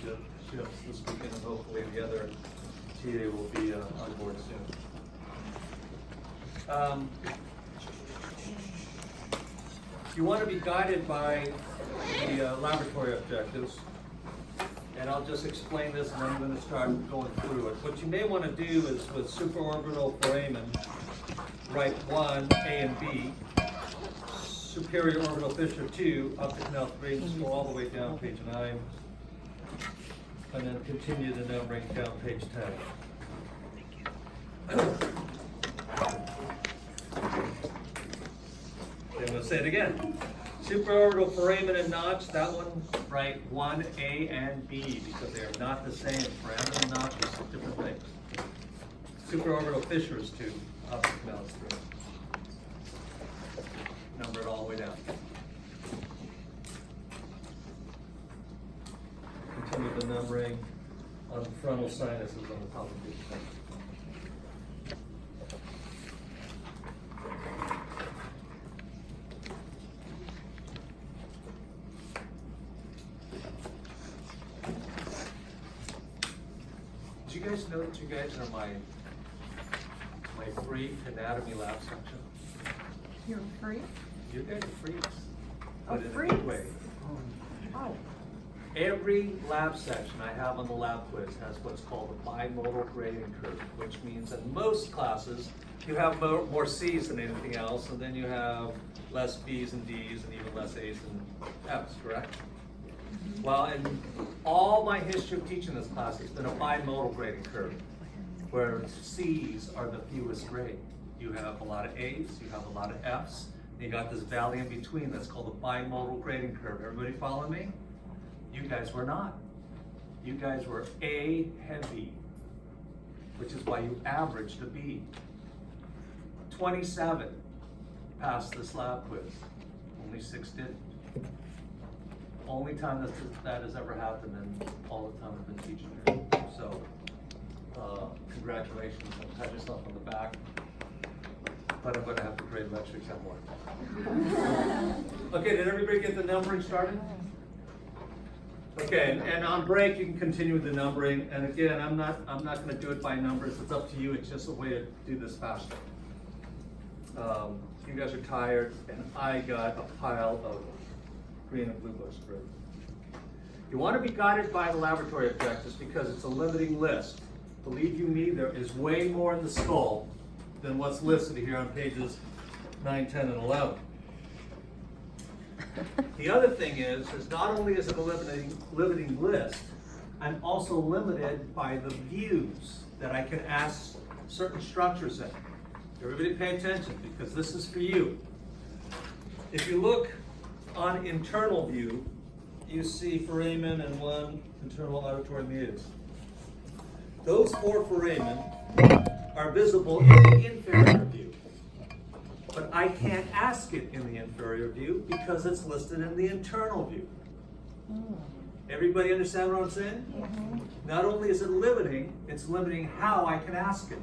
shifts this weekend, and hopefully the other TA will be on board soon. You want to be guided by the laboratory objectives, and I'll just explain this and then I'm going to start going through it. What you may want to do is with supraorbital foramen, write 1, A and B, superior orbital fissure 2, up to canal 3, and go all the way down page 9, and then continue the numbering down page 10. I'm going to say it again. Supraorbital foramen and notch, that one, write 1, A and B, because they are not the same. Foramen and notch are different things. Supraorbital fissure is 2, up to canal 3. Number it all the way down. Continue the numbering on the frontal sinuses on the top of each thing. Did you guys know that you guys are my free anatomy lab section? You're free? You guys are freaks. Oh, But in a freaks. good way. Oh. Every lab section I have on the lab quiz has what's called a bimodal grading curve, which means in most classes you have more C's than anything else, and then you have less B's and D's and even less A's and F's, correct? Well, in all my history of teaching this class, it's been a bimodal grading curve, where C's are the fewest grade. You have a lot of A's, you have a lot of F's, and you got this valley in between that's called a bimodal grading curve. Everybody follow me? You guys were not. You guys were A heavy, which is why you averaged a B. 27 passed this lab quiz. Only 6 didn't. Only time that has ever happened in all the time I've been teaching here. So, congratulations. Pat yourself on the back. But I'm going to have to grade lecture exam more. Okay, did everybody get the numbering started? Okay, and on break you can continue with the numbering. And again, I'm not going to do it by numbers. It's up to you. It's just a way to do this faster. You guys are tired, and I got a pile of green and blue books for it. You want to be guided by the laboratory objectives because it's a limiting list. Believe you me, there is way more in the skull than what's listed here on pages 9, 10, and 11. The other thing is not only is it a limiting list, I'm also limited by the views that I can ask certain structures in. Everybody pay attention, because this is for you. If you look on internal view, you see foramen and 1 internal auditory meatus. Those 4 foramen are visible in the inferior view. But I can't ask it in the inferior view because it's listed in the internal view. Everybody understand what I'm saying? Mm-hmm. Not only is it limiting, it's limiting how I can ask it,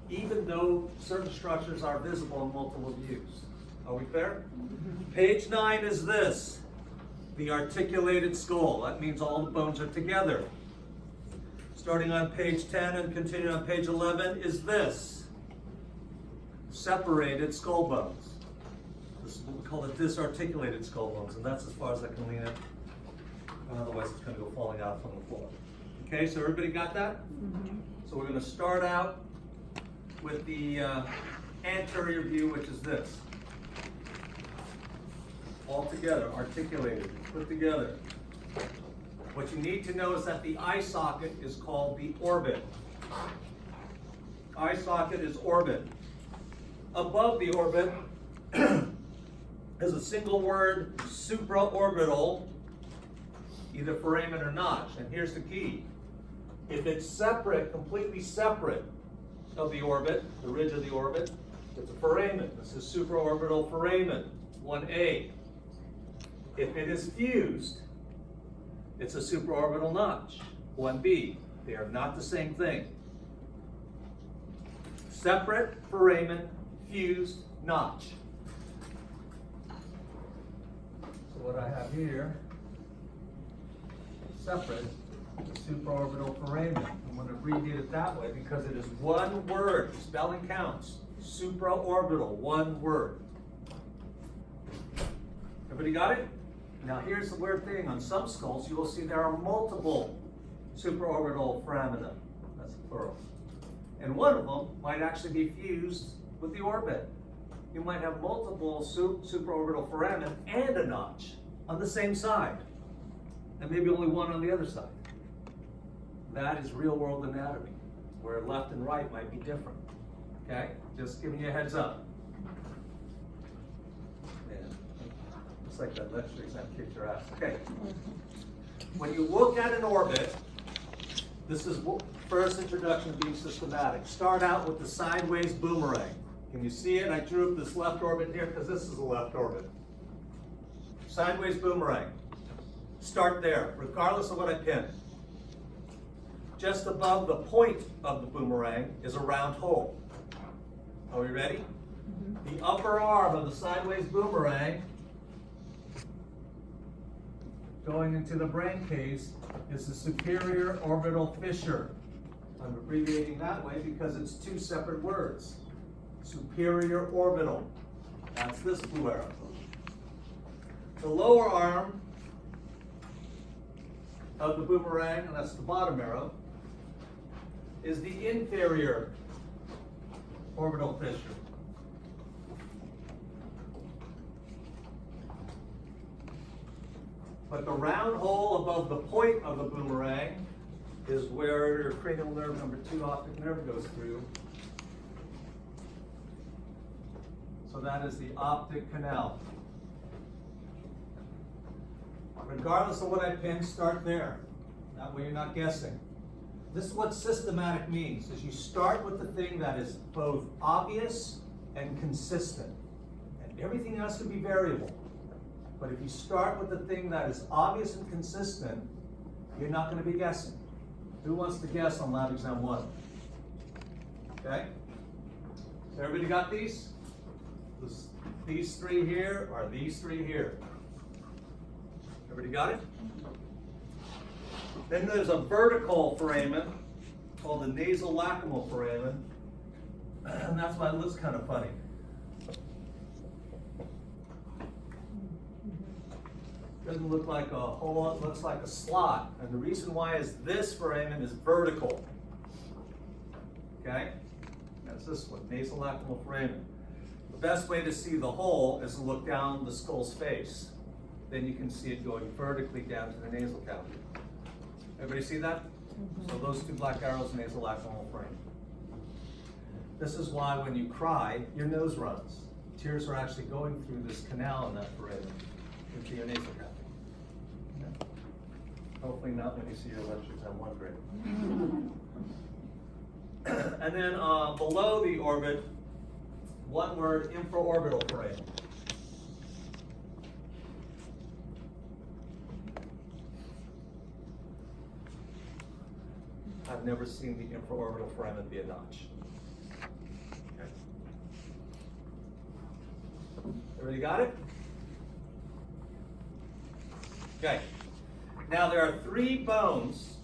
even though certain structures are visible in multiple views. Are we fair? Page 9 is this, the articulated skull. That means all the bones are together. Starting on page 10 and continuing on page 11 is this, separated skull bones. This is what we call the disarticulated skull bones, and that's as far as I can lean it. Otherwise it's going to go falling out from the floor. Okay, so everybody got that? Mm-hmm. So we're going to start out with the anterior view, which is this. All together, articulated, put together. What you need to know is that the eye socket is called the orbit. Eye socket is orbit. Above the orbit is a single word, supraorbital, either foramen or notch. And here's the key. If it's separate, completely separate of the orbit, the ridge of the orbit, it's a foramen. This is supraorbital foramen, 1A. If it is fused, it's a supraorbital notch, 1B. They are not the same thing. Separate foramen, fused notch. So what I have here, separate, the supraorbital foramen. I'm going to abbreviate it that way because it is one word. Spelling counts. Supraorbital, one word. Everybody got it? Now here's the weird thing. On some skulls, you will see there are multiple supraorbital foramina. That's plural. And one of them might actually be fused with the orbit. You might have multiple supraorbital foramen and a notch on the same side, and maybe only one on the other side. That is real-world anatomy, where left and right might be different. Okay? Just giving you a heads up. Man, looks like that lecture exam kicked your ass. Okay. When you look at an orbit, this is first introduction to being systematic. Start out with the sideways boomerang. Can you see it? I drew up this left orbit here because this is a left orbit. Sideways boomerang. Start there, regardless of what I pin. Just above the point of the boomerang is a round hole. Are we ready? The upper arm of the sideways boomerang going into the brain case is the superior orbital fissure. I'm abbreviating that way because it's two separate words. Superior orbital. That's this blue arrow. The lower arm of the boomerang, and that's the bottom arrow, is the inferior orbital fissure. But the round hole above the point of the boomerang is where your cranial nerve number 2 optic nerve goes through. So that is the optic canal. Regardless of what I pin, start there. That way you're not guessing. This is what systematic means, is you start with the thing that is both obvious and consistent. And everything else can be variable. But if you start with the thing that is obvious and consistent, you're not going to be guessing. Who wants to guess on lab exam 1? Okay? So everybody got these? These 3 here are these 3 here. Everybody got it? Then there's a vertical foramen called the nasolacrimal foramen. And that's why it looks kind of funny. Doesn't look like a hole, it looks like a slot. And the reason why is this foramen is vertical. Okay? That's this one, nasolacrimal foramen. The best way to see the hole is to look down the skull's face. Then you can see it going vertically down to the nasal cavity. Everybody see that? So those 2 black arrows, nasolacrimal foramen. This is why when you cry, your nose runs. Tears are actually going through this canal in that foramen into your nasal cavity. Okay. Hopefully not when you see your lectures at 1 grade. And then below the orbit, one word, infraorbital foramen. I've never seen the infraorbital foramen be a notch. Okay. Everybody got it? Okay. Now there are 3 bones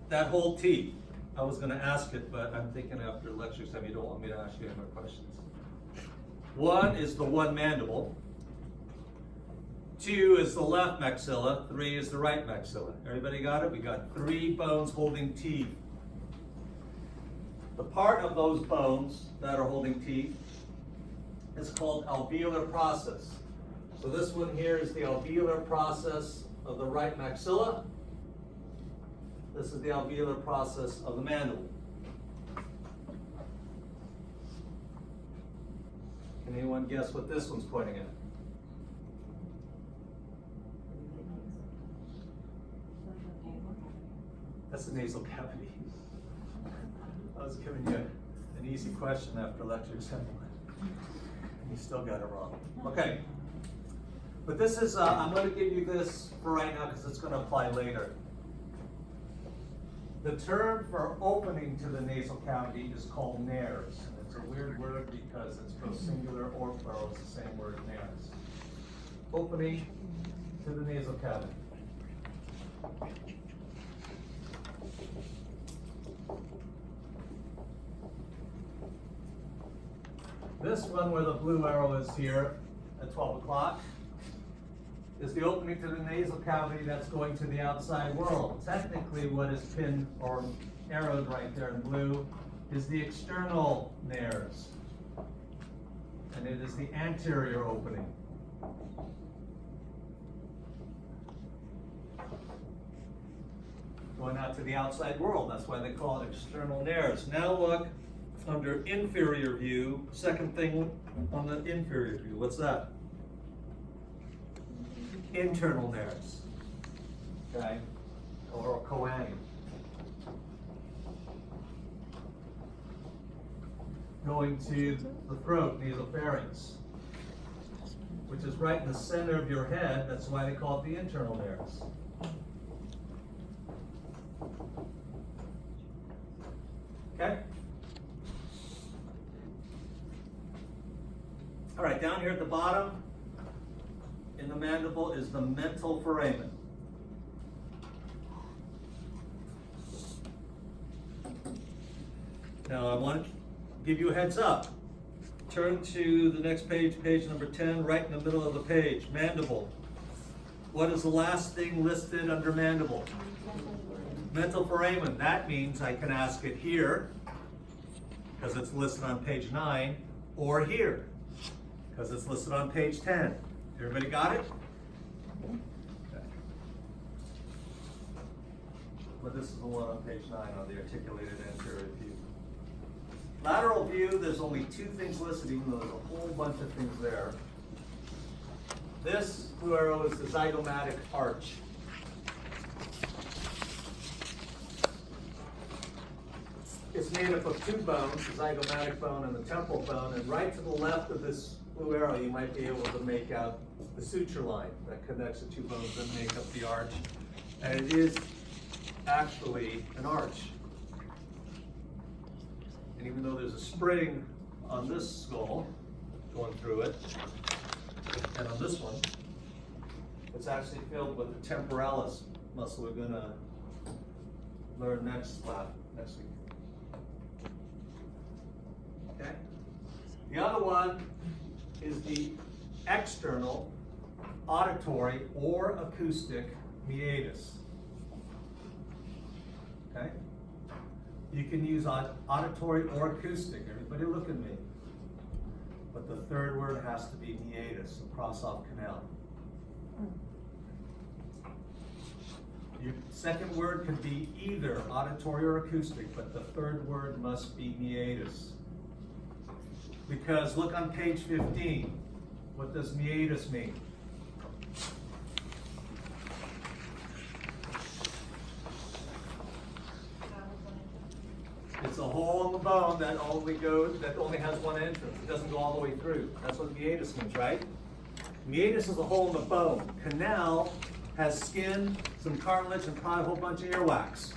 that hold teeth. I was going to ask it, but I'm thinking after the lecture time you don't want me to ask you any more questions. 1 is the 1 mandible. 2 is the left maxilla. 3 is the right maxilla. Everybody got it? We got 3 bones holding teeth. The part of those bones that are holding teeth is called alveolar process. So this one here is the alveolar process of the right maxilla. This is the alveolar process of the mandible. Can anyone guess what this one's pointing at? That's the nasal cavity. I was giving you an easy question after lecture 7. You still got it wrong. Okay. But this is, I'm going to give you this for right now because it's going to apply later. The term for opening to the nasal cavity is called nares. And it's a weird word because it's both singular or plural. It's the same word, nares. Opening to the nasal cavity. This one where the blue arrow is here at 12 o'clock is the opening to the nasal cavity that's going to the outside world. Technically, what is pinned or arrowed right there in blue is the external nares, and it is the anterior opening. Going out to the outside world, that's why they call it external nares. Now look under inferior view, second thing on the inferior view, what's that? Internal nares, okay, or choanine. Going to the throat, nasopharynx, which is right in the center of your head. That's why they call it the internal nares. Okay? All right, down here at the bottom in the mandible is the mental foramen. Now I want to give you a heads up. Turn to the next page, page number 10, right in the middle of the page, mandible. What is the last thing listed under mandible? Mental foramen. That means I can ask it here, because it's listed on page 9, or here, because it's listed on page 10. Everybody got it? Okay. Well, this is the one on page 9 on the articulated anterior view. Lateral view, there's only 2 things listed, even though there's a whole bunch of things there. This blue arrow is the zygomatic arch. It's made up of 2 bones, the zygomatic bone and the temporal bone, and right to the left of this blue arrow, you might be able to make out the suture line that connects the 2 bones that make up the arch. And it is actually an arch. And even though there's a spring on this skull going through it, and on this one, it's actually filled with the temporalis muscle we're gonna learn next week. Okay? The other one is the external auditory or acoustic meatus. Okay? You can use auditory or acoustic. Everybody look at me. But the third word has to be meatus, the cross-off canal. Your second word can be either auditory or acoustic, but the third word must be meatus. Because look on page 15. What does meatus mean? It's a hole in the bone that only has one entrance. It doesn't go all the way through. That's what meatus means, right? Meatus is a hole in the bone. Canal has skin, some cartilage, and probably a whole bunch of earwax.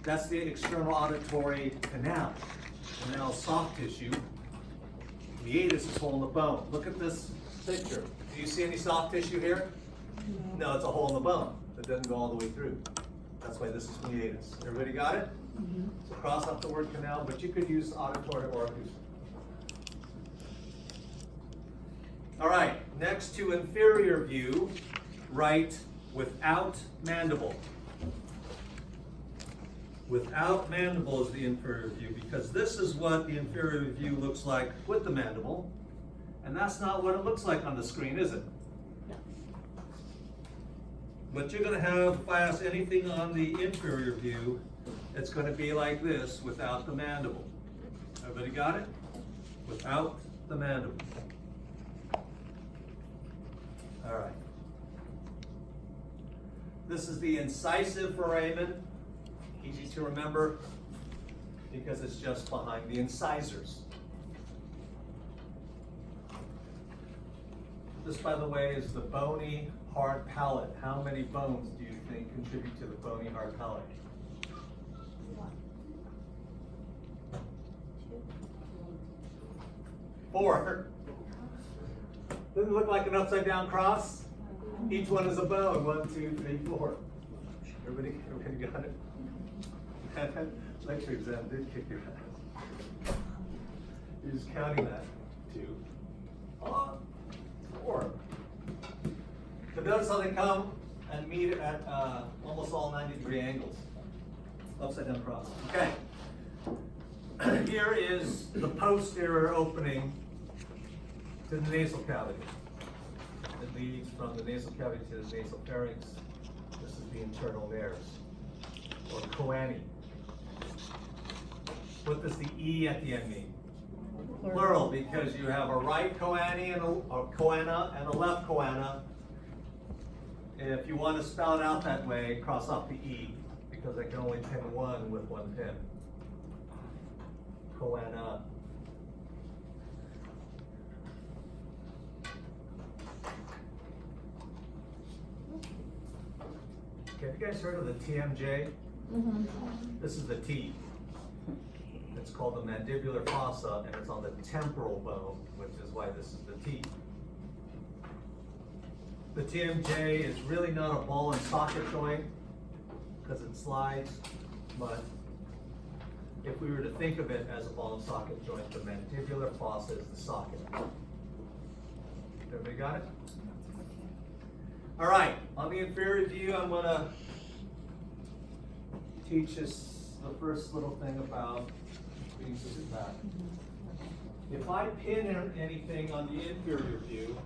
That's the external auditory canal. Canal is soft tissue. Meatus is hole in the bone. Look at this picture. Do you see any soft tissue here? No, it's a hole in the bone that doesn't go all the way through. That's why this is meatus. Everybody got it? Mm-hmm. So cross off the word canal, but you could use auditory or acoustic. All right, next to inferior view, write without mandible. Without mandible is the inferior view, because this is what the inferior view looks like with the mandible, and that's not what it looks like on the screen, is it? No. But you're going to have, if I ask anything on the inferior view, it's going to be like this without the mandible. Everybody got it? Without the mandible. All right. This is the incisive foramen. Easy to remember because it's just behind the incisors. This, by the way, is the bony hard palate. How many bones do you think contribute to the bony hard palate? 4. Doesn't it look like an upside down cross? Each one is a bone. 1, 2, 3, 4. Everybody got it? That lecture exam did kick your ass. You're just counting that. 2, 4. But notice how they come and meet at almost all 90-degree angles. Upside down cross. Okay. Here is the posterior opening to the nasal cavity. It leads from the nasal cavity to the nasal pharynx. This is the internal nares, or choanine. What does the E at the end mean? Plural, because you have a right choana and a left choana. If you want to spell it out that way, cross off the E, because I can only pin one with one pin. Choana. Okay, have you guys heard of the TMJ? This is the T. It's called the mandibular fossa, and it's on the temporal bone, which is why this is the T. The TMJ is really not a ball and socket joint because it slides, but if we were to think of it as a ball and socket joint, the mandibular fossa is the socket. Everybody got it? All right, on the inferior view, I'm going to teach us the first little thing about being sit back. If I pin anything on the inferior view,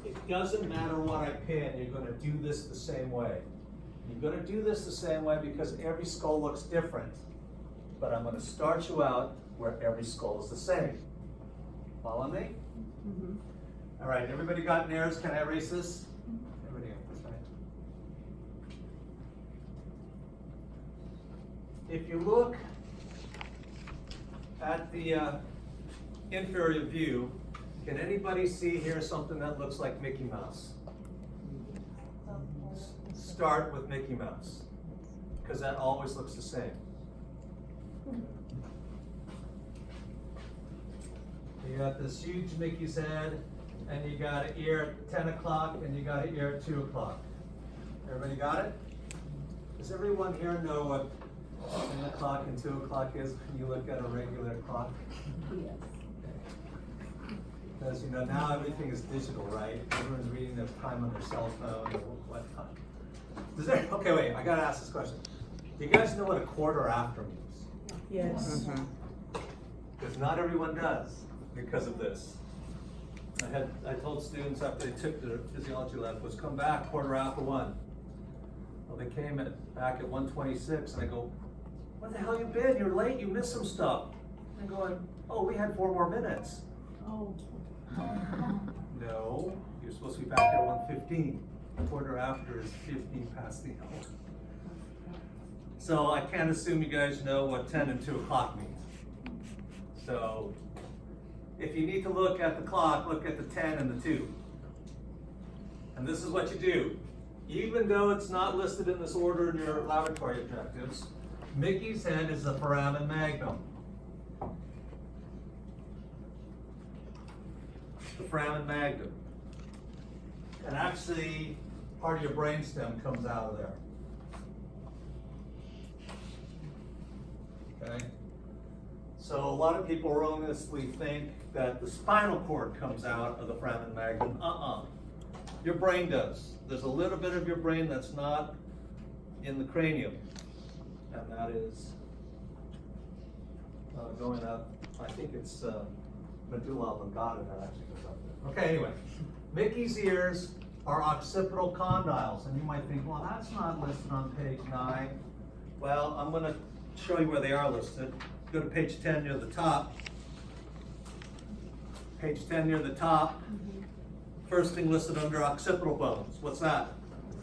it doesn't matter what I pin, you're going to do this the same way. You're going to do this the same way because every skull looks different. But I'm going to start you out where every skull is the same. Follow me? All right, everybody got nares? Can I erase this? Everybody got this, right? If you look at the inferior view, can anybody see here something that looks like Mickey Mouse? Start with Mickey Mouse, because that always looks the same. You got this huge Mickey's head, and you got an ear at 10 o'clock, and you got an ear at 2 o'clock. Everybody got it? Does everyone here know what 10 o'clock and 2 o'clock is when you look at a regular clock? Yes. Because, you know, now everything is digital, right? Everyone's reading their time on their cell phone or what time. Okay, wait, I gotta ask this question. Do you guys know what a quarter after means? Yes. Because not everyone does because of this. I told students after they took their physiology lab was come back quarter after 1. Well, they came back at 1:26 and I go, where the hell you been? You're late, you missed some stuff. And going, oh, we had 4 more minutes. Oh. No, you're supposed to be back at 1:15. Quarter after is 15 past the hour. So I can't assume you guys know what 10 and 2 o'clock means. So if you need to look at the clock, look at the 10 and the 2. And this is what you do. Even though it's not listed in this order in your laboratory objectives, Mickey's head is the foramen magnum. The foramen magnum. And actually, part of your brainstem comes out of there. Okay? So a lot of people erroneously think that the spinal cord comes out of the foramen magnum. Your brain does. There's a little bit of your brain that's not in the cranium. And that is going up, I think it's medulla oblongata that actually goes up there. Okay, anyway. Mickey's ears are occipital condyles, and you might think, well, that's not listed on page 9. Well, I'm going to show you where they are listed. Go to page 10 near the top. Page 10 near the top. First thing listed under occipital bones. What's that?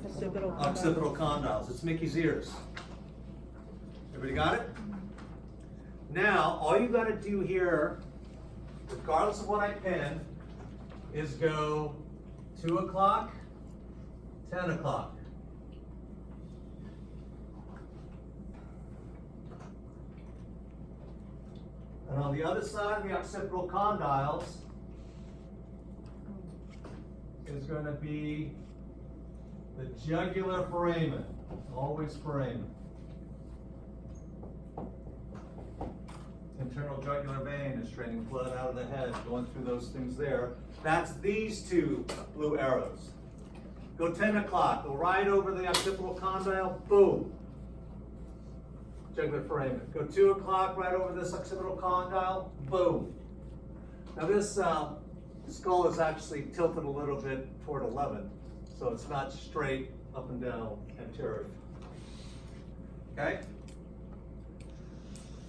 Occipital condyles. It's Mickey's ears. Everybody got it? Now, all you got to do here, regardless of what I pin, is go 2 o'clock, 10 o'clock. And on the other side of the occipital condyles is going to be the jugular foramen, always foramen. internal jugular vein is draining blood out of the head, going through those things there. That's these two blue arrows. Go 10 o'clock, go right over the occipital condyle, boom. Jugular foramen. Go 2 o'clock, right over this occipital condyle, boom. Now this skull is actually tilted a little bit toward 11, so it's not straight up and down anterior. Okay?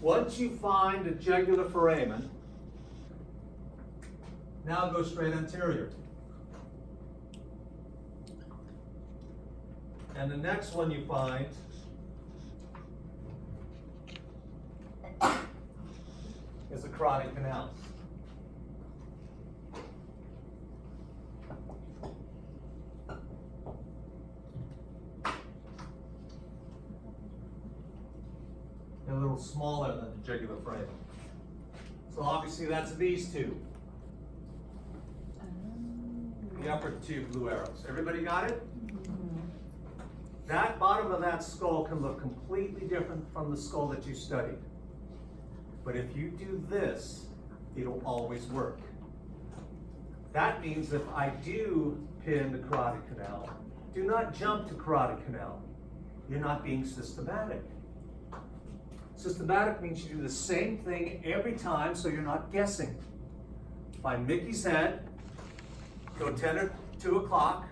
Once you find a jugular foramen, now go straight anterior. And the next one you find is the carotid canals. They're a little smaller than the jugular foramen. So obviously that's these two. The upper two blue arrows. Everybody got it? That bottom of that skull can look completely different from the skull that you studied. But if you do this, it'll always work. That means if I do pin the carotid canal, do not jump to carotid canal. You're not being systematic. Systematic means you do the same thing every time, so you're not guessing. Find Mickey's head, go 10 or 2 o'clock,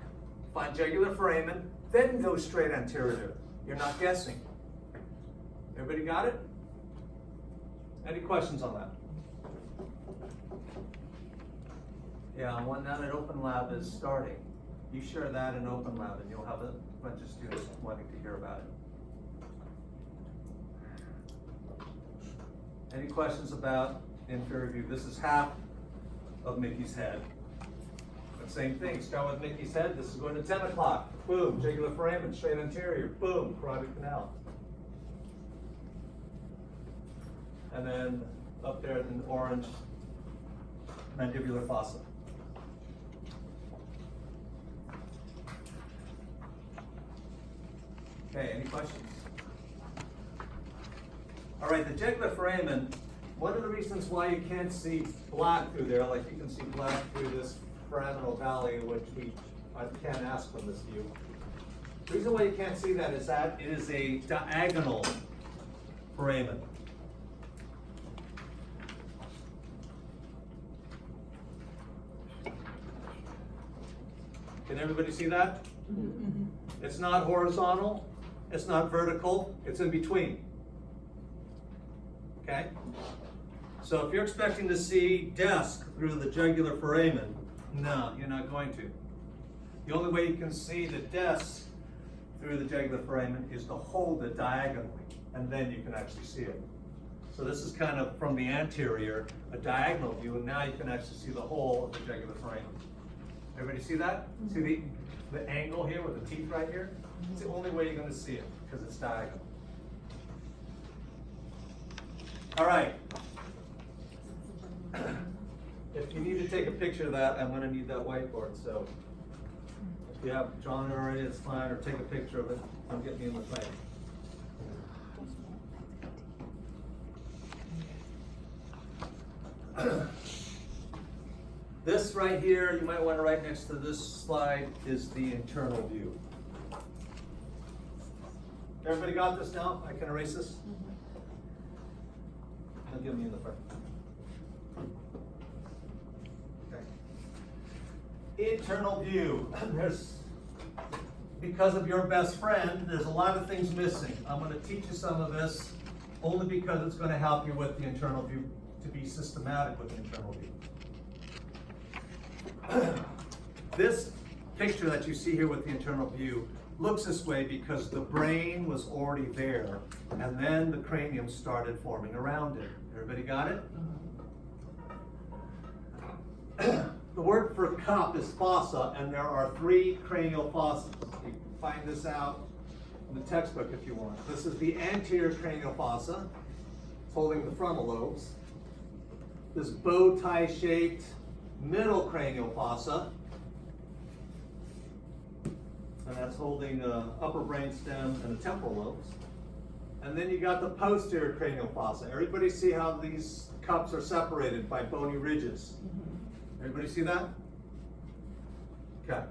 find jugular foramen, then go straight anterior. You're not guessing. Everybody got it? Any questions on that? Yeah, one now that Open Lab is starting. You share that in Open Lab and you'll have a bunch of students wanting to hear about it. Any questions about inferior view? This is half of Mickey's head. But same thing, start with Mickey's head. This is going to 10 o'clock. Boom, jugular foramen, straight anterior. Boom, carotid canal. And then up there in orange, mandibular fossa. Okay, any questions? All right, the jugular foramen, one of the reasons why you can't see black through there, like you can see black through this foraminal valley, which I can't ask from this view. The reason why you can't see that is that it is a diagonal foramen. Can everybody see that? Mm-hmm. It's not horizontal, it's not vertical, it's in between. Okay? So if you're expecting to see desk through the jugular foramen, no, you're not going to. The only way you can see the desk through the jugular foramen is to hold it diagonally, and then you can actually see it. So this is kind of from the anterior, a diagonal view, and now you can actually see the whole of the jugular foramen. Everybody see that? Mm-hmm. See the angle here with the teeth right here? It's the only way you're going to see it, because it's diagonal. All right. If you need to take a picture of that, I'm going to need that whiteboard. So if you have drawn it already, it's fine, or take a picture of it. I'm getting in the frame. This right here, you might want to write next to this slide, is the internal view. Everybody got this now? I can erase this? I'll give me in the front. Okay. Internal view. Because of your best friend, there's a lot of things missing. I'm going to teach you some of this only because it's going to help you with the internal view, to be systematic with the internal view. This picture that you see here with the internal view looks this way because the brain was already there, and then the cranium started forming around it. Everybody got it? The word for cup is fossa, and there are 3 cranial fossas. You can find this out in the textbook if you want. This is the anterior cranial fossa. It's holding the frontal lobes. This bow tie shaped middle cranial fossa, and that's holding the upper brainstem and the temporal lobes. And then you got the posterior cranial fossa. Everybody see how these cups are separated by bony ridges? Everybody see that? Okay.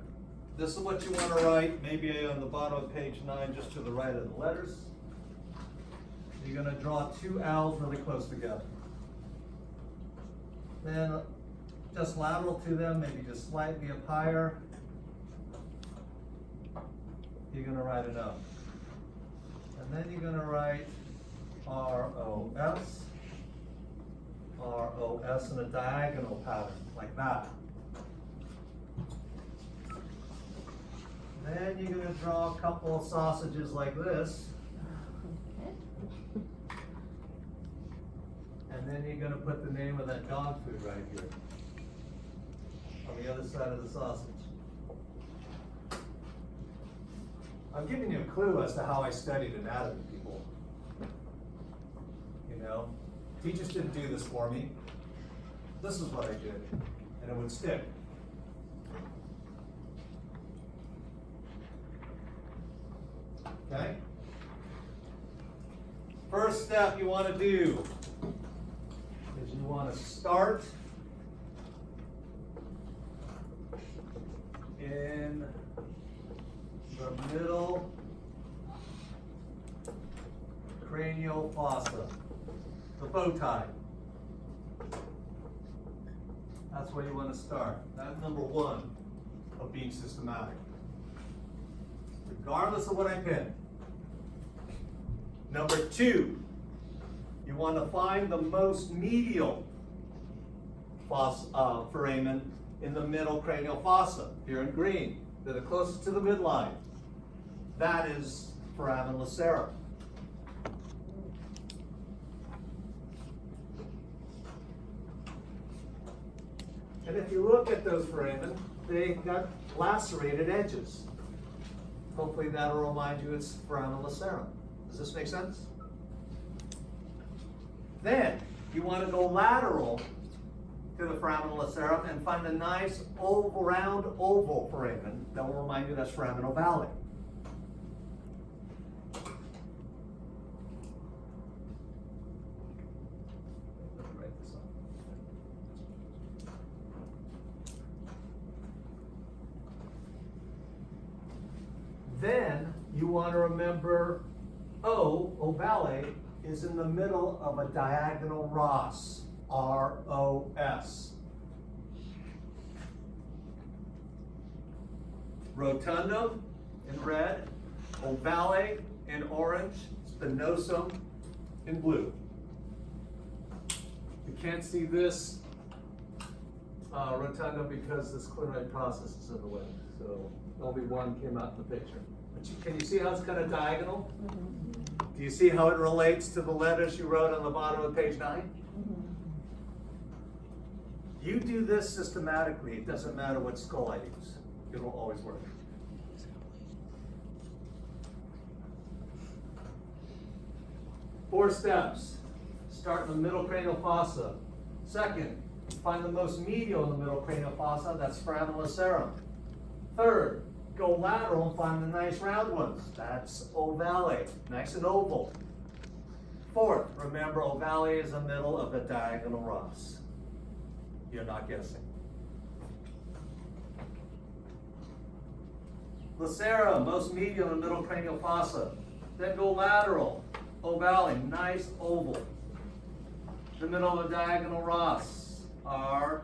This is what you want to write, maybe on the bottom of page 9, just to the right of the letters. You're going to draw two L's really close together. Then just lateral to them, maybe just slightly up higher. You're going to write an O. And then you're going to write R-O-S, R-O-S in a diagonal pattern, like that. Then you're going to draw a couple of sausages like this. And then you're going to put the name of that dog food right here on the other side of the sausage. I'm giving you a clue as to how I studied anatomy, people. You know, teachers didn't do this for me. This is what I did, and it would stick. Okay? First step you want to do is you want to start in the middle cranial fossa, the bow tie. That's where you want to start. That's number one of being systematic. Regardless of what I pin. Number two, you want to find the most medial foramen in the middle cranial fossa, here in green. They're the closest to the midline. That is foramen lacerum. And if you look at those foramen, they got lacerated edges. Hopefully that'll remind you it's foramen lacerum. Does this make sense? Then you want to go lateral to the foramen lacerum and find a nice oval, round oval foramen that will remind you that's foramen ovale. Let me write this up. Then you want to remember ovale is in the middle of a diagonal Ross, R-O-S. Rotundum in red, ovale in orange, spinosum in blue. You can't see this rotundum because this chloride process is in the way, so only one came out in the picture. But can you see how it's kind of diagonal? Do you see how it relates to the letters you wrote on the bottom of page 9? You do this systematically, it doesn't matter what skull I use. It will always work. Four steps. Start in the middle cranial fossa. Second, find the most medial in the middle cranial fossa, that's foramen lacerum. Third, go lateral and find the nice round ones. That's ovale, nice and oval. Fourth, remember ovale is the middle of the diagonal Ross. You're not guessing. Lacerum, most medial in the middle cranial fossa. Then go lateral, ovale, nice oval. The middle of the diagonal Ross, R-O-S.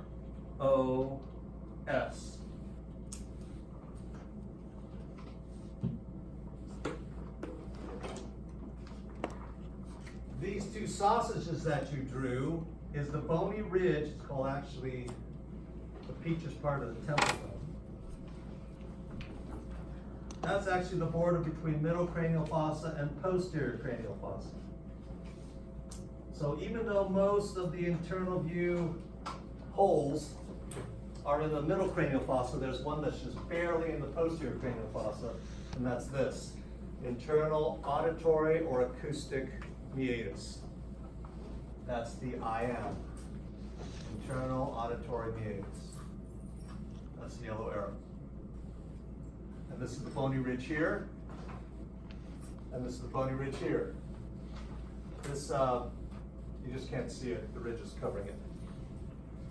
These two sausages that you drew is the bony ridge. It's called actually the peaches part of the temple bone. That's actually the border between middle cranial fossa and posterior cranial fossa. So even though most of the internal view holes are in the middle cranial fossa, there's one that's just barely in the posterior cranial fossa, and that's this, internal auditory or acoustic meatus. That's the IM, internal auditory meatus. That's the yellow arrow. And this is the bony ridge here, and this is the bony ridge here. This, you just can't see it, the ridge is covering it.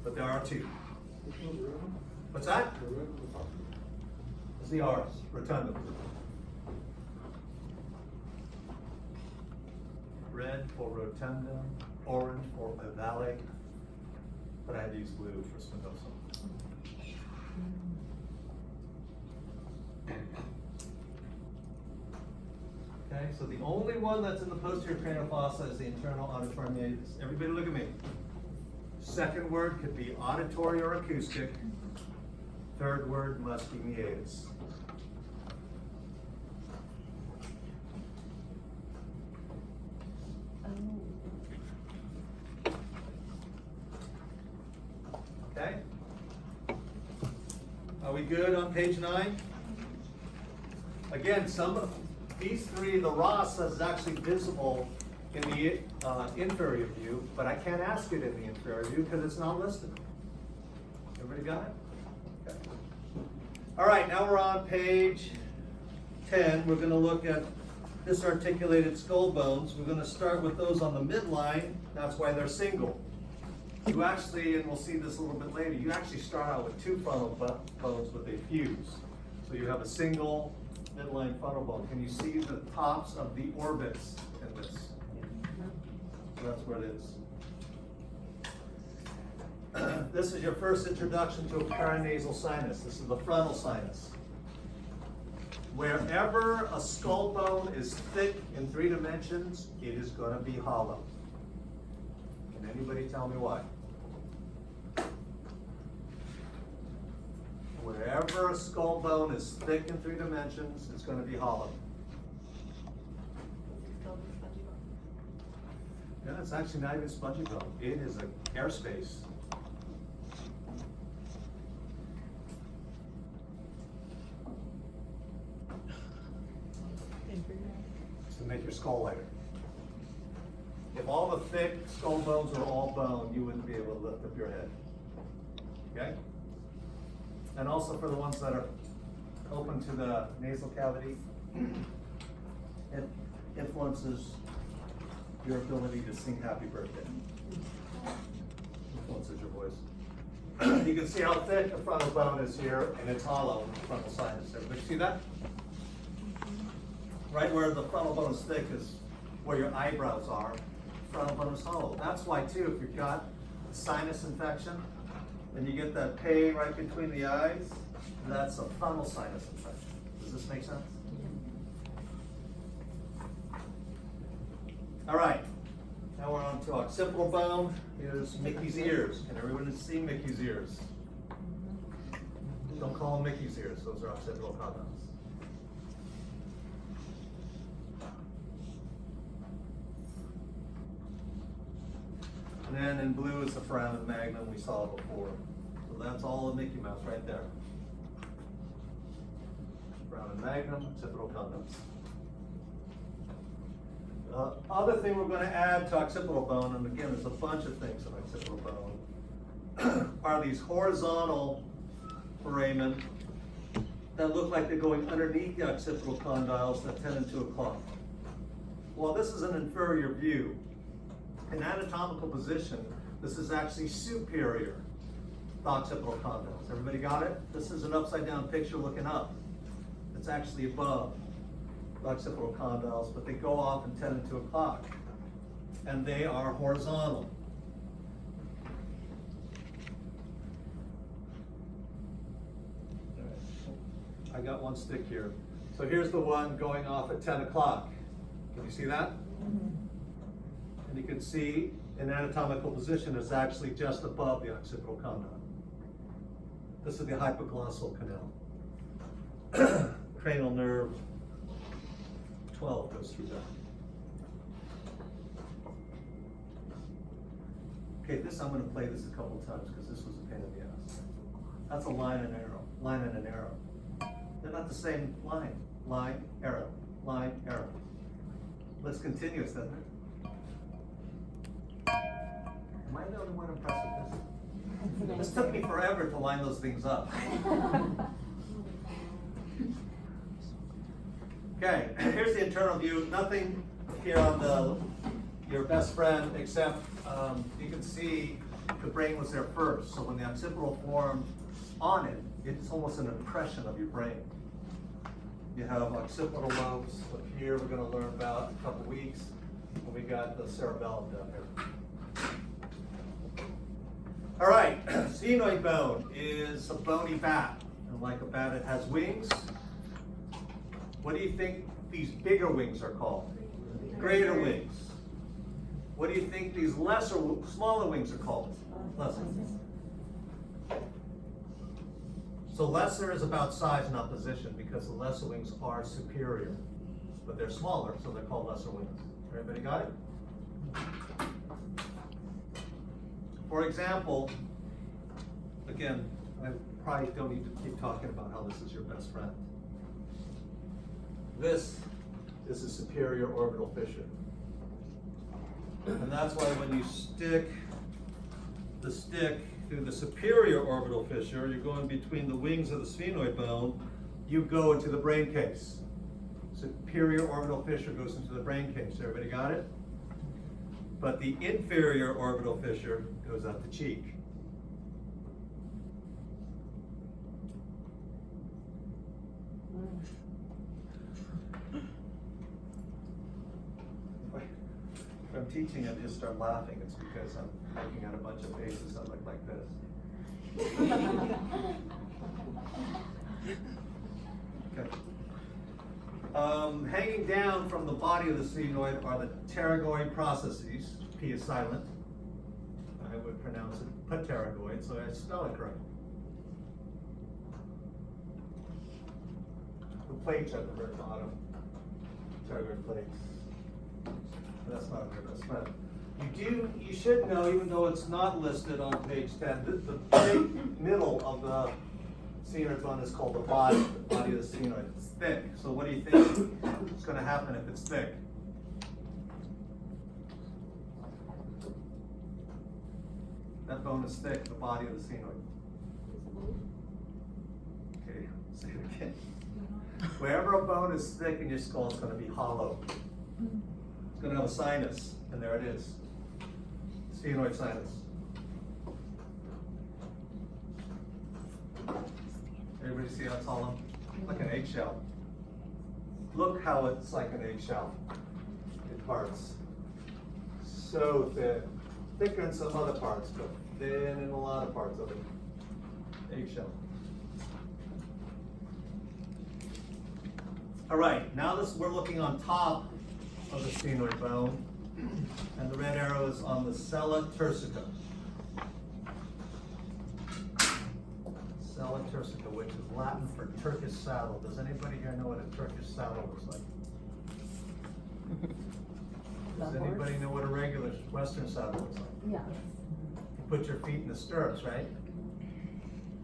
But there are two. What's that? It's the R's, rotunda. Red for rotunda, orange for ovale, but I had to use blue for spinosa. Okay, so the only one that's in the posterior cranial fossa is the internal auditory meatus. Everybody look at me. Second word could be auditory or acoustic. Third word must be meatus. Okay? Are we good on page 9? Again, some of these three, the rasa is actually visible in the inferior view, but I can't ask it in the inferior view because it's not listed. Everybody got it? Okay. All right, now we're on page 10. We're going to look at disarticulated skull bones. We're going to start with those on the midline. That's why they're single. You actually, and we'll see this a little bit later, you actually start out with two frontal bones with a fuse. So you have a single midline frontal bone. Can you see the tops of the orbits in this? So that's where it is. This is your first introduction to a paranasal sinus. This is the frontal sinus. Wherever a skull bone is thick in 3 dimensions, it is going to be hollow. Can anybody tell me why? Wherever a skull bone is thick in 3 dimensions, it's going to be hollow. Yeah, it's actually not even spongy bone. It is an airspace. To make your skull lighter. If all the thick skull bones were all bone, you wouldn't be able to lift up your head. Okay? And also for the ones that are open to the nasal cavity, it influences your ability to sing happy birthday. Influences your voice. You can see how thick the frontal bone is here, and it's hollow in the frontal sinus. Everybody see that? Right where the frontal bone is thick is where your eyebrows are. Frontal bone is hollow. That's why too, if you've got a sinus infection, and you get that pain right between the eyes, that's a frontal sinus infection. Does this make sense? All right, now we're on to occipital bone. Here's Mickey's ears. Can everyone see Mickey's ears? Don't call them Mickey's ears, those are occipital condyles. And then in blue is the foramen magnum we saw before. So that's all of Mickey Mouse right there. Foramen magnum, occipital condyles. Other thing we're going to add to occipital bone, and again, there's a bunch of things in occipital bone, are these horizontal foramen that look like they're going underneath the occipital condyles that tend into a clump. Well, this is an inferior view. In anatomical position, this is actually superior to occipital condyles. Everybody got it? This is an upside down picture looking up. It's actually above the occipital condyles, but they go off and tend into a clock. And they are horizontal. I got one stick here. So here's the one going off at 10 o'clock. Can you see that? And you can see in anatomical position it's actually just above the occipital condyle. This is the hypoglossal canal. Cranial nerve 12 goes through that. Okay, this I'm going to play this a couple times because this was a pain in the ass. That's a line and arrow. Line and an arrow. They're not the same line. Line, arrow. Line, arrow. But it's continuous, doesn't it? Am I the only one impressed with this? This took me forever to line those things up. Okay, here's the internal view. Nothing here on the your best friend, except you can see the brain was there first. So when the occipital formed on it, it's almost an impression of your brain. You have occipital lobes up here, we're going to learn about in a couple weeks. And we got the cerebellum down here. All right, sphenoid bone is a bony bat. And like a bat, it has wings. What do you think these bigger wings are called? Greater wings. What do you think these smaller wings are called? Lesser. So lesser is about size, not position, because the lesser wings are superior. But they're smaller, so they're called lesser wings. Everybody got it? For example, again, I probably don't need to keep talking about how this is your best friend. This is a superior orbital fissure. And that's why when you stick the stick through the superior orbital fissure, you're going between the wings of the sphenoid bone, you go into the brain case. Superior orbital fissure goes into the brain case. Everybody got it? But the inferior orbital fissure goes out the cheek. If I'm teaching and just start laughing, it's because I'm looking at a bunch of faces that look like this. Okay. Hanging down from the body of the sphenoid are the pterygoid processes. P is silent. I would pronounce it pterygoid, so I spell it correct. The plates at the very bottom. Pterygoid plates. That's not your best friend. You should know, even though it's not listed on page 10, the big middle of the sphenoid bone is called the body of the sphenoid. It's thick. So what do you think is going to happen if it's thick? That bone is thick, the body of the sphenoid. Okay, say it again. Wherever a bone is thick in your skull, it's going to be hollow. It's going to have a sinus, and there it is. Sphenoid sinus. Everybody see how it's hollow? Like an eggshell. Look how it's like an eggshell. It parts. So thin. Thicker in some other parts, but thin in a lot of parts of it. Eggshell. All right, now we're looking on top of the sphenoid bone, and the red arrow is on the sella turcica. Sella turcica, which is Latin for Turkish saddle. Does anybody here know what a Turkish saddle looks like? Does anybody know what a regular Western saddle looks like? Yeah. You put your feet in the stirrups, right?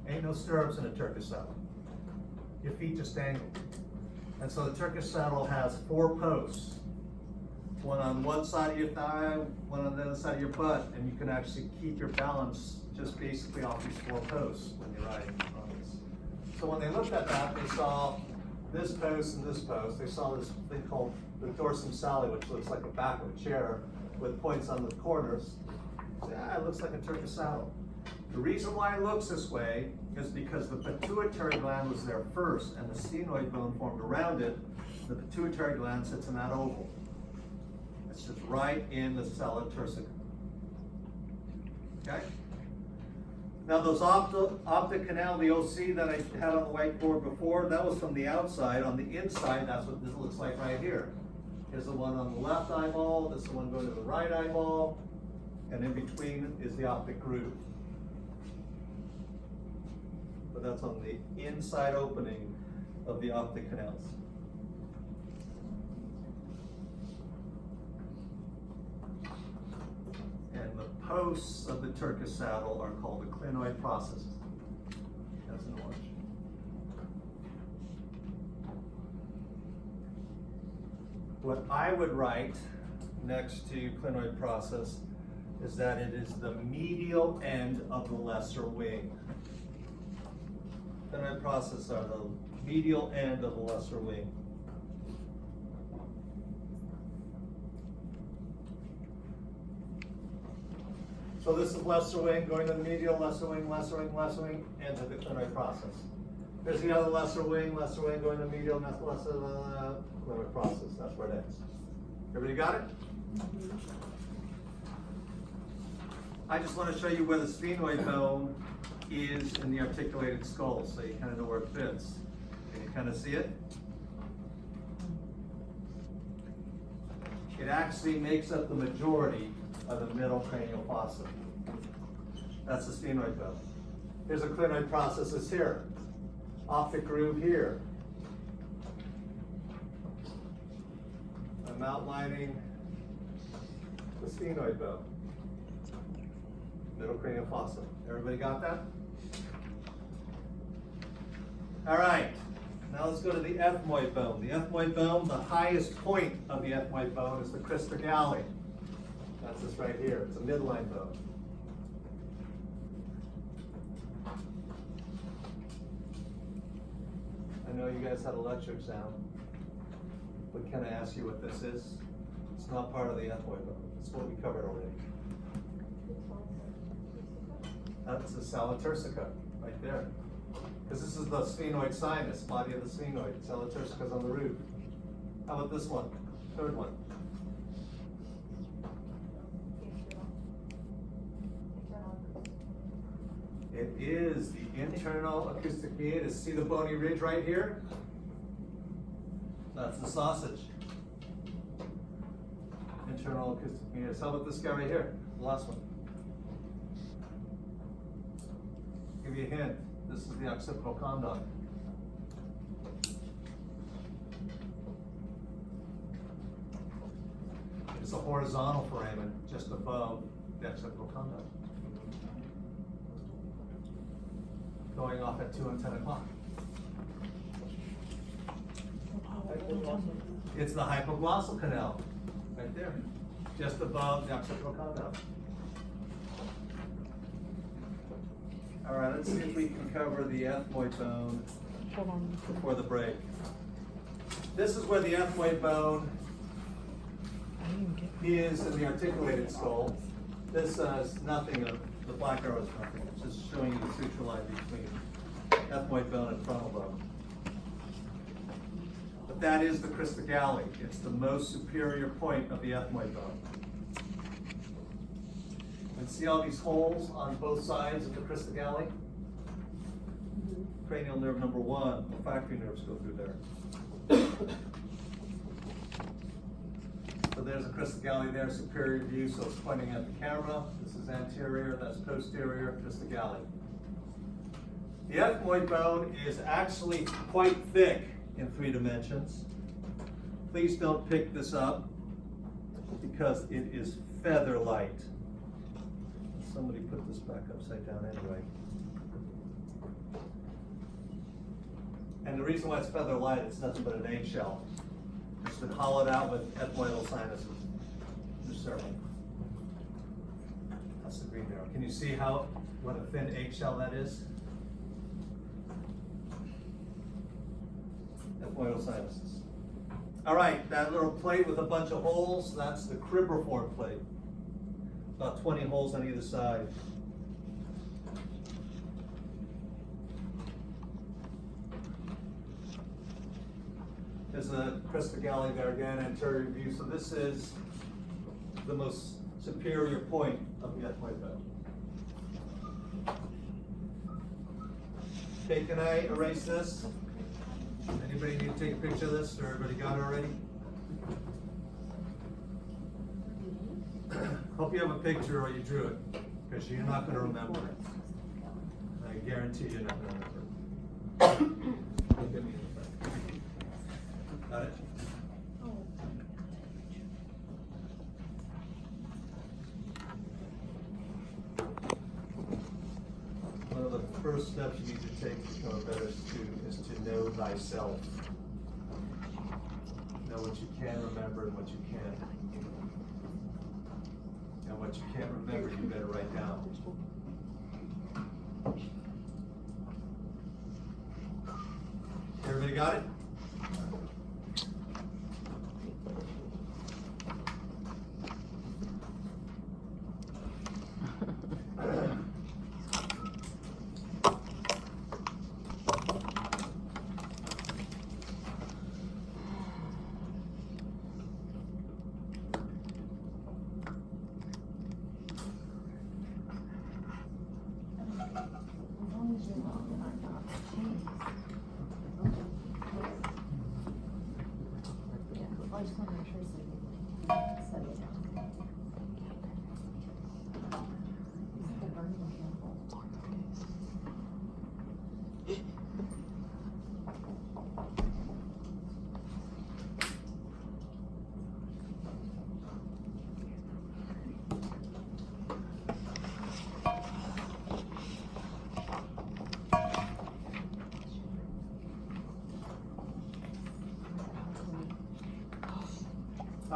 Ain't no stirrups in a Turkish saddle. Your feet just dangle. And so the Turkish saddle has 4 posts. One on one side of your thigh, one on the other side of your butt, and you can actually keep your balance just basically off these 4 posts when you're riding on this. So when they looked at that, they saw this post and this post. They saw this thing called the dorsum sali, which looks like a back of a chair with points on the corners. So, yeah, it looks like a Turkish saddle. The reason why it looks this way is because the pituitary gland was there first, and the sphenoid bone formed around it. The pituitary gland sits in that oval. It sits right in the sella turcica. Okay? Now those optic canal, the OC that I had on the whiteboard before, that was from the outside. On the inside, that's what this looks like right here. Here's the one on the left eyeball, this is the one going to the right eyeball, and in between is the optic groove. But that's on the inside opening of the optic canals. And the posts of the Turkish saddle are called the clinoid processes. That's an orange. What I would write next to clinoid process is that it is the medial end of the lesser wing. Clinoid process are the medial end of the lesser wing. So this is lesser wing, going to the medial, lesser wing, lesser wing, lesser wing, and to the clinoid process. Here's the other lesser wing, going to the medial, and that's lesser clinoid process. That's where it ends. Everybody got it? I just want to show you where the sphenoid bone is in the articulated skull, so you kind of know where it fits. Can you kind of see it? It actually makes up the majority of the middle cranial fossa. That's the sphenoid bone. Here's a clinoid processes here. Optic groove here. I'm outlining the sphenoid bone. Middle cranial fossa. Everybody got that? All right. Now let's go to the ethmoid bone. The ethmoid bone, the highest point of the ethmoid bone is the crista galli. That's this right here. It's a midline bone. I know you guys had a lecture exam, but can I ask you what this is? It's not part of the ethmoid bone. It's what we covered already. That's the sala turcica, right there. Because this is the sphenoid sinus, body of the sphenoid. Sala turcica is on the root. How about this one? Third one. It is the internal acoustic meatus. See the bony ridge right here? That's the sausage. Internal acoustic meatus. How about this guy right here? The last one. Give you a hint. This is the occipital condyle. It's a horizontal foramen just above the occipital condyle. Going off at 2 and 10 o'clock. It's the hypoglossal canal, right there, just above the occipital condyle. All right, let's see if we can cover the ethmoid bone before the break. This is where the ethmoid bone is in the articulated skull. This is nothing, the black arrow is nothing. It's just showing you the suture line between ethmoid bone and frontal bone. But that is the crista galli. It's the most superior point of the ethmoid bone. And see all these holes on both sides of the crista galli? Cranial nerve number 1, olfactory nerves go through there. So there's a crista galli there, superior view, so it's pointing at the camera. This is anterior, that's posterior, crista galli. The ethmoid bone is actually quite thick in 3 dimensions. Please don't pick this up because it is feather light. Somebody put this back upside down anyway. And the reason why it's feather light, it's nothing but an eggshell. It's been hollowed out with ethmoidal sinuses. Just circle. That's the green arrow. Can you see what a thin eggshell that is? Ethmoidal sinuses. All right, that little plate with a bunch of holes, that's the cribriform plate. About 20 holes on either side. There's a crista galli there again, anterior view. So this is the most superior point of the ethmoid bone. Okay, can I erase this? Anybody need to take a picture of this, or everybody got it already? Hope you have a picture or you drew it, because you're not going to remember it. I guarantee you're not going to remember it. Look at me in the front. Got it? One of the first steps you need to take to become a better student is to know thyself. Know what you can remember and what you can't. And what you can't remember, you better write down. Everybody got it?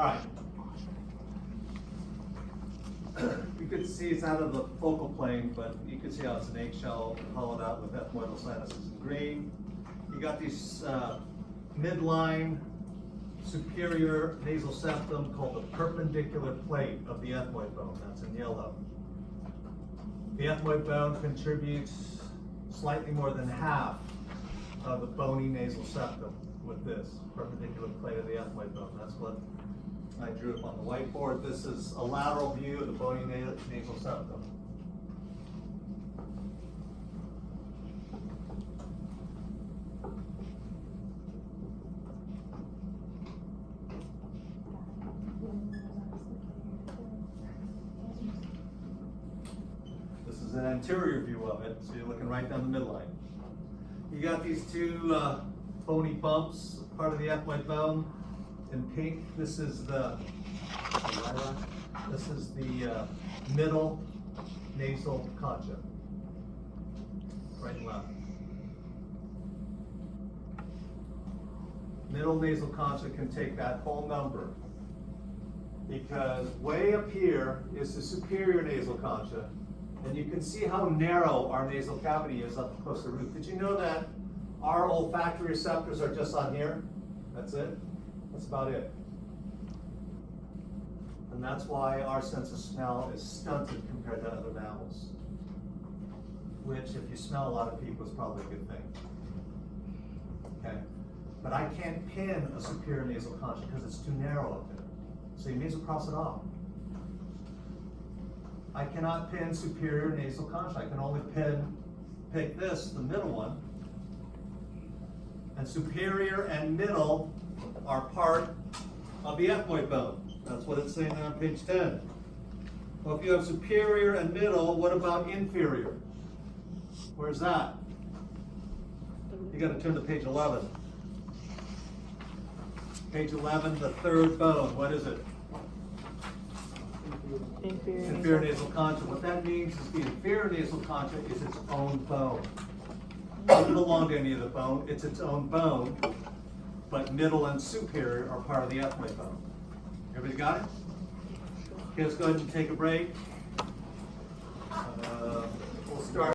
Alright. You can see it's out of the focal plane, but you can see how it's an eggshell hollowed out with ethmoidal sinuses in green. You got these midline superior nasal septum called the perpendicular plate of the ethmoid bone. That's in yellow. The ethmoid bone contributes slightly more than half of the bony nasal septum with this perpendicular plate of the ethmoid bone. That's what I drew up on the whiteboard. This is a lateral view of the bony nasal septum. This is an anterior view of it, so you're looking right down the midline. You got these two bony bumps, part of the ethmoid bone. In pink, this is the middle nasal concha. Right and left. Middle nasal concha can take that whole number, because way up here is the superior nasal concha, and you can see how narrow our nasal cavity is up close to the roof. Did you know that our olfactory receptors are just on here? That's it. That's about it. And that's why our sense of smell is stunted compared to other mammals. Which, if you smell a lot of people, is probably a good thing. Okay? But I can't pin a superior nasal concha because it's too narrow up there. So you may as well cross it off. I cannot pin superior nasal concha. I can only pick this, the middle one. And superior and middle are part of the ethmoid bone. That's what it's saying on page 10. Well, if you have superior and middle, what about inferior? Where's that? You got to turn to page 11. Page 11, the third bone. What is it? Inferior nasal concha. What that means is the inferior nasal concha is its own bone. It doesn't belong to any of the bone. It's its own bone. But middle and superior are part of the ethmoid bone. Everybody got it? Okay, let's go ahead and take a break. We'll start.